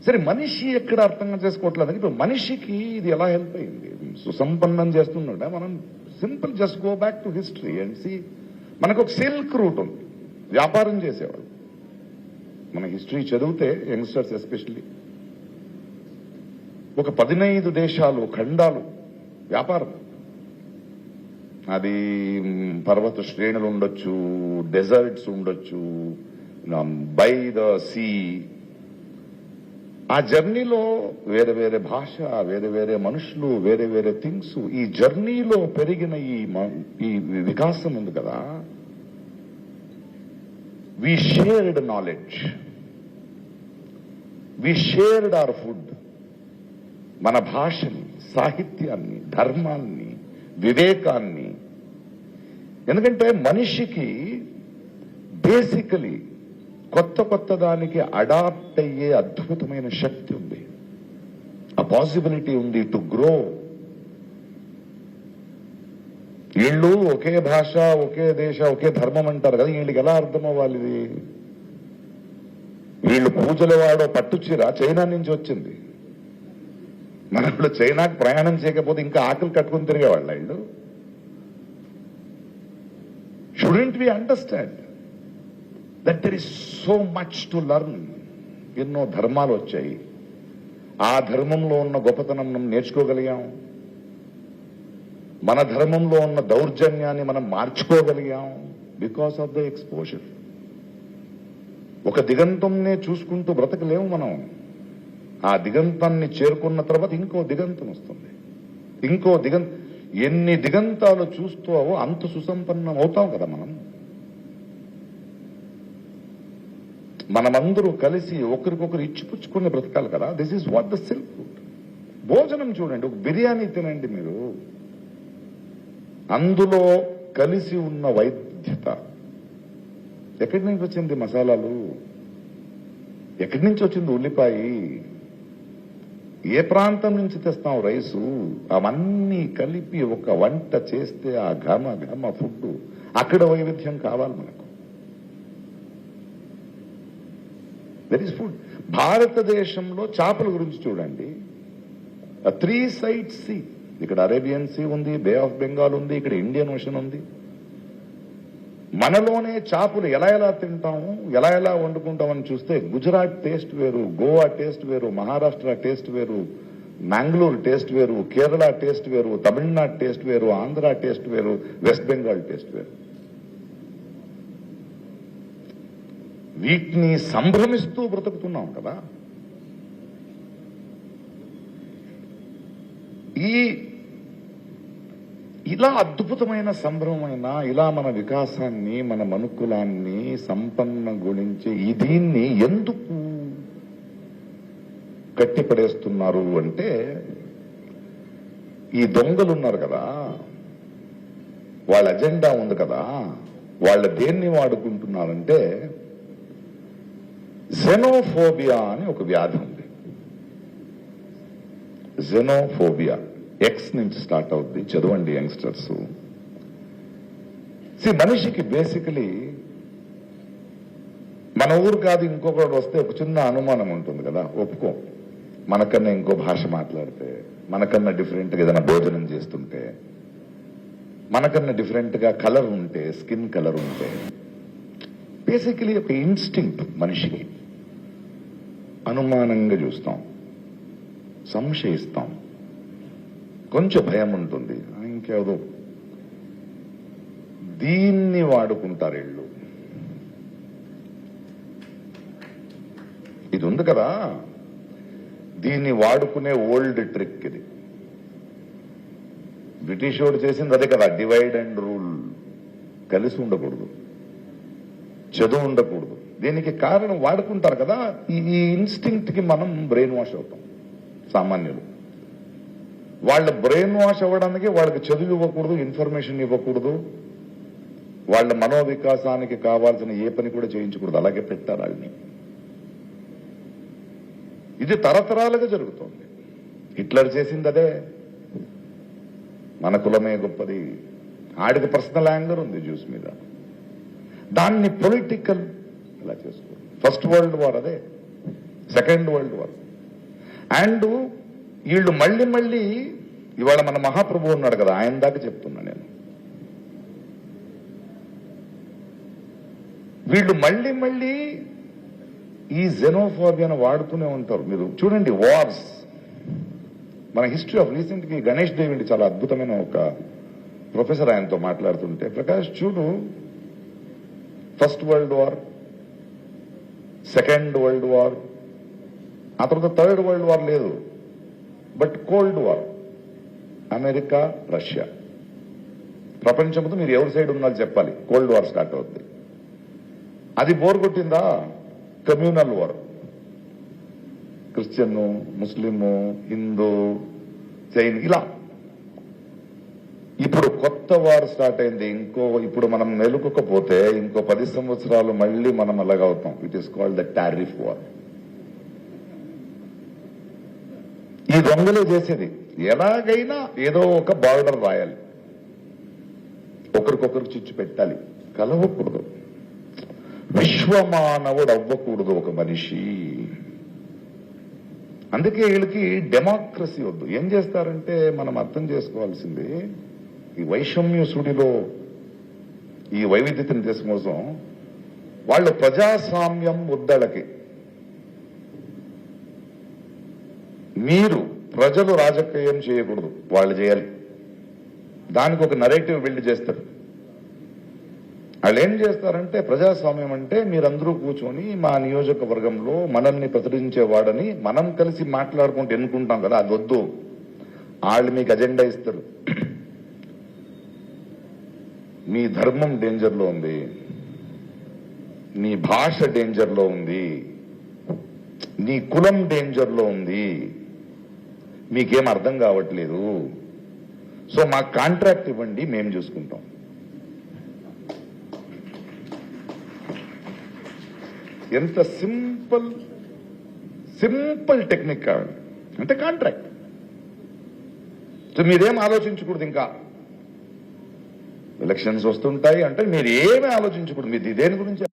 సరే మనిషి ఎక్కడ అర్థం చేసుకోవట్లేదు. ఇప్పుడు మనిషికి ఇది ఎలా హెల్ప్ అయింది? సుసంపన్నం చేస్తున్నాడా? మనం simple just go back to history and see. మనకు ఒక సిల్క్ రూట్ ఉంది, వ్యాపారం చేసేవాళ్ళు. మన హిస్టరీ చదివితే యంగ్స్టర్స్ ఎస్పెషల్లీ ఒక 15 దేశాలు, ఖండాలు వ్యాపారం. అది పర్వత శ్రేణులు ఉండొచ్చు, డెజర్ట్స్ ఉండొచ్చు, బై ద సీ. ఆ జర్నీలో వేరే వేరే భాష, వేరే వేరే మనుషులు, వేరే వేరే థింగ్స్. ఈ జర్నీలో పెరిగిన ఈ వికాసం ఉంది కదా. వి shared knowledge, we shared our food. మన భాషని, సాహిత్యాన్ని, ధర్మాన్ని, వివేకాన్ని. ఎందుకంటే మనిషికి బేసికలీ కొత్త దానికి అడాప్ట్ అయ్యే అద్భుతమైన శక్తి ఉంది, ఆ పాసిబిలిటీ ఉంది టు గ్రో. వీళ్ళు ఒకే భాష, ఒకే దేశ, ఒకే ధర్మం అంటారు కదా, వీళ్ళకి ఎలా అర్థం అవ్వాలి? వీళ్ళు పూజల వాడో పట్టుచీర చైనా నుంచి వచ్చింది. మనప్పుడు చైనాకు ప్రయాణం చేయకపోతే ఇంకా ఆకలి కట్టుకుని తిరిగేవాళ్ళ వీళ్ళు. Student we understand that there is so much to learn. ఎన్నో ధర్మాలు వచ్చాయి, ఆ ధర్మంలో ఉన్న గొప్పతనం మనం నేర్చుకోగలిగాం. మన ధర్మంలో ఉన్న దౌర్జన్యాన్ని మనం మార్చుకోగలిగాం బికాస్ ఆఫ్ ద ఎక్స్పోజర్. ఒక దిగంతంనే చూసుకుంటూ బ్రతకలేము మనం. ఆ దిగంతాన్ని చేరుకున్న తర్వాత ఇంకో దిగంతం వస్తుంది, ఇంకో ఎన్ని దిగంతాలు చూస్తావో అంత సుసంపన్నం అవుతాం కదా మనం. మనమందరూ కలిసి ఒకరికొకరు ఇచ్చిపుచ్చుకుని బ్రతకాలి కదా. This is what the silk route. భోజనం చూడండి, ఒక బిర్యానీ తినండి మీరు, అందులో కలిసి ఉన్న వైద్యత. ఎక్కడి నుంచి వచ్చింది మసాలాలు? ఎక్కడి నుంచి వచ్చింది ఉల్లిపాయ? ఏ ప్రాంతం నుంచి తెస్తాం రైసు? అవన్నీ కలిపి ఒక వంట చేస్తే ఆ ఘమ ఫుడ్, అక్కడ వైవిధ్యం కావాలి మనకు. That is food. భారతదేశంలో చేపల గురించి చూడండి, 3 సైడ్స్ సీ. ఇక్కడ అరేబియన్ సీ ఉంది, బే ఆఫ్ బెంగాల్ ఉంది, ఇక్కడ ఇండియన్ ఓషన్ ఉంది. మనలోనే చేపలు ఎలా తింటాము, ఎలా వండుకుంటామని చూస్తే గుజరాత్ టేస్ట్ వేరు, గోవా టేస్ట్ వేరు, మహారాష్ట్ర టేస్ట్ వేరు, మ్యాంగ్లూర్ టేస్ట్ వేరు, కేరళ టేస్ట్ వేరు, తమిళనాడు టేస్ట్ వేరు, ఆంధ్ర టేస్ట్ వేరు, వెస్ట్ బెంగాల్ టేస్ట్ వేరు. వీటిని సంభ్రమిస్తూ బ్రతుకుతున్నాం కదా. ఇలా అద్భుతమైన సంభ్రమమైన, ఇలా మన వికాసాన్ని, మన మనుకులాన్ని సంపన్న గుణించే దీన్ని ఎందుకు కట్టిపడేస్తున్నారు అంటే, ఈ దొంగలున్నారు కదా, వాళ్ళ అజెండా ఉంది కదా, వాళ్ళ దేన్ని వాడుకుంటున్నారంటే జెనోఫోబియా అని ఒక వ్యాధి ఉంది. జెనోఫోబియా ఎక్స్ నుంచి స్టార్ట్ అవుద్ది, చదవండి యంగ్స్టర్స్. మనిషికి బేసికలీ మన ఊరు కాదు ఇంకొకటి వస్తే ఒక చిన్న అనుమానం ఉంటుంది కదా, ఒప్పుకో. మనకన్నా ఇంకో భాష మాట్లాడితే, మనకన్నా డిఫరెంట్ గా ఏదైనా భోజనం చేస్తుంటే, మనకన్నా డిఫరెంట్ గా కలర్ ఉంటే, స్కిన్ కలర్ ఉంటే, బేసికలీ ఒక ఇన్స్టింక్ట్ మనిషికి. అనుమానంగా చూస్తాం, సంశయిస్తాం, కొంచెం భయం ఉంటుంది, ఇంకేదో. దీన్ని వాడుకుంటారు వీళ్ళు. ఇది ఉంది కదా, దీన్ని వాడుకునే ఓల్డ్ ట్రిక్ ఇది. బ్రిటిష్ వాడు చేసింది అదే కదా, డివైడ్ అండ్ రూల్. కలిసి ఉండకూడదు, చదువు ఉండకూడదు. దీనికి కారణం వాడుకుంటారు కదా. ఈ ఇన్స్టింక్ట్ కి మనం బ్రెయిన్ వాష్ అవుతాం సామాన్యులు. వాళ్ళ బ్రెయిన్ వాష్ అవ్వడానికి వాళ్ళకి చదువు ఇవ్వకూడదు, ఇన్ఫర్మేషన్ ఇవ్వకూడదు, వాళ్ళ మనోవికాసానికి కావాల్సిన ఏ పని కూడా చేయించకూడదు. అలాగే పెట్టారు వాళ్ళని. ఇది తరతరాలుగా జరుగుతోంది. హిట్లర్ చేసింది అదే. మన కులమే గొప్పది, ఆడికి పర్సనల్ యాంగర్ ఉంది జ్యూస్ మీద, దాన్ని పొలిటికల్ ఇలా చేసుకో. ఫస్ట్ వరల్డ్ వార్ అదే, సెకండ్ వరల్డ్ వార్ అండ్ వీళ్ళు మళ్ళీ మళ్ళీ ఇవాళ మన మహాప్రభు ఉన్నాడు కదా, ఆయన దాకా చెప్తున్నా నేను, వీళ్ళు మళ్ళీ మళ్ళీ ఈ జెనోఫోబియాను వాడుతూనే ఉంటారు. మీరు చూడండి, వార్స్, మన హిస్టరీ ఆఫ్ రీసెంట్ కి గణేష్ దేవిండి చాలా అద్భుతమైన ఒక ప్రొఫెసర్ ఆయనతో మాట్లాడుతుంటే, ప్రకాష్ చూడు, first world war, second world war, ఆ తర్వాత థర్డ్ వరల్డ్ వార్ లేదు, but cold war, America Russia, ప్రపంచంతో మీరు ఎవరి సైడ్ ఉన్నారో చెప్పాలి, కోల్డ్ వార్ స్టార్ట్ అవుతుంది. అది బోర్ కొట్టిందా, కమ్యూనల్ వార్, క్రిస్టియన్, ముస్లిము, హిందూ, జైన్, ఇలా. ఇప్పుడు కొత్త వార్ స్టార్ట్ అయింది. ఇప్పుడు మనం మెలుకోకపోతే ఇంకో 10 సంవత్సరాలు మళ్ళీ మనం అలాగవుతాం. It is called the tariff war. ఈ దొంగలే చేసేది, ఎలాగైనా ఏదో ఒక బార్డర్ రాయాలి, ఒకరికొకరు చిచ్చు పెట్టాలి, కలవకూడదు, విశ్వమానవుడు అవ్వకూడదు ఒక మనిషి. అందుకే వీళ్ళకి డెమోక్రసీ వద్దు. ఏం చేస్తారంటే మనం అర్థం చేసుకోవాల్సింది, ఈ వైషమ్య సుడిలో ఈ వైవిధ్యతను కోసం వాళ్ళు ప్రజాస్వామ్యం వద్దళ్ళకి, మీరు ప్రజలు రాజకీయం చేయకూడదు, వాళ్ళు చేయాలి, దానికి ఒక నరేటివ్ బిల్డ్ చేస్తారు. వాళ్ళు ఏం చేస్తారంటే, ప్రజాస్వామ్యం అంటే మీరందరూ కూర్చొని మా నియోజకవర్గంలో మనల్ని ప్రచురించేవాడని మనం కలిసి మాట్లాడుకుంటూ ఎన్నుకుంటాం కదా, అది వద్దు. వాళ్ళు మీకు అజెండా ఇస్తారు. మీ ధర్మం డేంజర్లో ఉంది, నీ భాష డేంజర్లో ఉంది, నీ కులం డేంజర్లో ఉంది, మీకేం అర్థం కావట్లేదు, సో మాకు కాంట్రాక్ట్ ఇవ్వండి, మేము చూసుకుంటాం. ఎంత సింపుల్ టెక్నిక్ కావాలి అంటే కాంట్రాక్ట్. సో మీరేం ఆలోచించకూడదు, ఇంకా ఎలక్షన్స్ వస్తుంటాయి అంటే మీరు ఏమీ ఆలోచించకూడదు, మీరు దేని గురించి